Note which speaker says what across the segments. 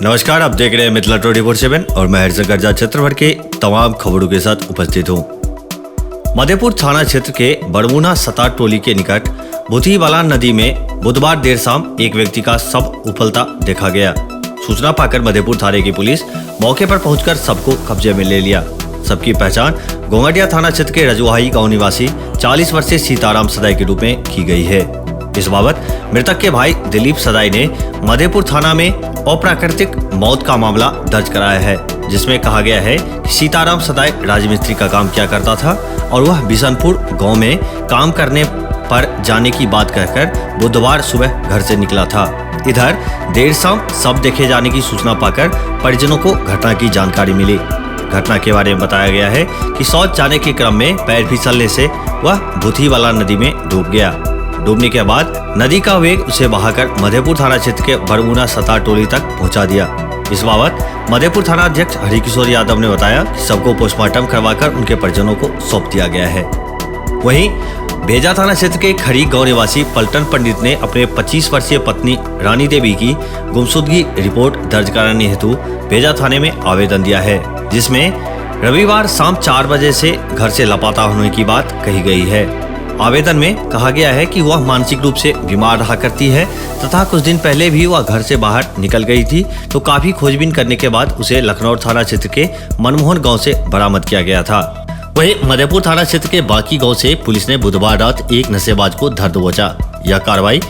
Speaker 1: नमस्कार, आप देख रहे हैं मिथिला 24/7 और मैं हरिशंकर झा क्षेत्र भर के तमाम खबरों के साथ उपस्थित हूँ। मधेपुर थाना क्षेत्र के बड़मुना सतार टोली के निकट भूथीवाला नदी में बुधवार देर शाम एक व्यक्ति का शव उफलता देखा गया। सूचना पाकर मधेपुर थाने की पुलिस मौके पर पहुंचकर शव को कब्जे में ले लिया। शव की पहचान घोंघटिया थाना क्षेत्र के रजुआही गांव निवासी 40 वर्षीय सीताराम सदाई के रूप में की गई है। इस बाबत मृतक के भाई दिलीप सदाई ने मधेपुर थाना में अप्राकृतिक मौत का मामला दर्ज कराया है, जिसमें कहा गया है कि सीताराम सदाई राजमिस्त्री का काम किया करता था और वह बिशनपुर गांव में काम करने पर जाने की बात कहकर बुधवार सुबह घर से निकला था। इधर देर शाम शव देखे जाने की सूचना पाकर परिजनों को घटना की जानकारी मिली। घटना के बारे में बताया गया है कि शौच जाने के क्रम में पैर फिसलने से वह भूथीवाला नदी में डूब गया। डूबने के बाद नदी का वेग उसे बहाकर मधेपुर थाना क्षेत्र के बड़मुना सतार टोली तक पहुंचा दिया। इस बाबत मधेपुर थाना अध्यक्ष हरिकिशोर यादव ने बताया कि सबको पोस्टमार्टम करवाकर उनके परिजनों को सौंप दिया गया है। वहीं भेजा थाना क्षेत्र के खड़ी गांव निवासी पलटन पंडित ने अपने 25 वर्षीय पत्नी रानी देवी की गुमशुदगी रिपोर्ट दर्ज कराने हेतु भेजा थाने में आवेदन दिया है, जिसमें रविवार शाम 4 बजे से घर से लापता होने की बात कही गई है। आवेदन में कहा गया है कि वह मानसिक रूप से बीमार रहा करती है तथा कुछ दिन पहले भी वह घर से बाहर निकल गई थी, तो काफी खोजबीन करने के बाद उसे लखनऊ थाना क्षेत्र के मनमोहन गांव से बरामद किया गया था। वहीं मधेपुर थाना क्षेत्र के बाकी गांव से पुलिस ने बुधवार रात एक नशेबाज को धर दबोचा। यह कार्रवाई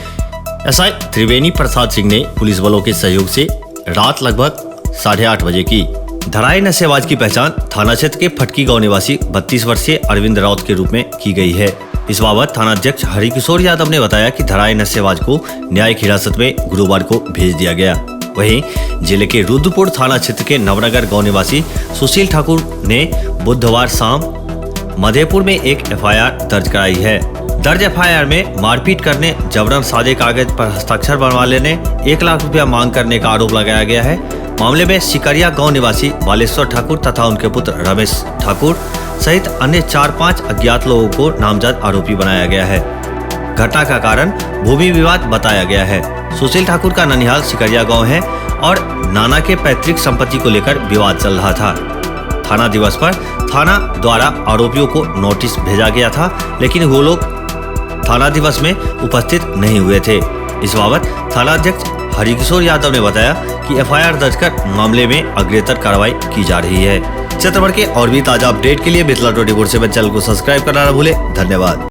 Speaker 1: एसआई त्रिवेणी प्रसाद सिंह ने पुलिस बलों के सहयोग से रात लगभग 8:30 बजे की। धराए नशेबाज की पहचान थाना क्षेत्र के फटकी गांव निवासी 32 वर्षीय अरविंद राउत के रूप में की गई है। इस बाबत थाना अध्यक्ष हरिकिशोर यादव ने बताया कि धराए नशेबाज को न्यायिक हिरासत में गुरुवार को भेज दिया गया। वहीं जिले के रुद्रपुर थाना क्षेत्र के नवनगर गांव निवासी सुशील ठाकुर ने बुधवार शाम मधेपुर में एक एफआईआर दर्ज कराई है। दर्ज एफआईआर में मारपीट करने, जबरन सादे कागज पर हस्ताक्षर बनवा लेने, 1 लाख रुपया मांग करने का आरोप लगाया गया है। मामले में सिकरिया गांव निवासी बालेश्वर ठाकुर तथा उनके पुत्र रमेश ठाकुर सहित अन्य 4-5 अज्ञात लोगों को नामजद आरोपी बनाया गया है। घटना का कारण भूमि विवाद बताया गया है। सुशील ठाकुर का ननिहाल सिकरिया गांव है और नाना के पैतृक संपत्ति को लेकर विवाद चल रहा था। थाना दिवस पर थाना द्वारा आरोपियों को नोटिस भेजा गया था, लेकिन वो लोग थाना दिवस में उपस्थित नहीं हुए थे। इस बाबत थाना अध्यक्ष हरिकिशोर यादव ने बताया कि एफआईआर दर्ज कर मामले में अग्रेतर कार्रवाई की जा रही है। क्षेत्र भर के और भी ताजा अपडेट के लिए मिथिला 24/7 चैनल को सब्सक्राइब करना न भूले। धन्यवाद।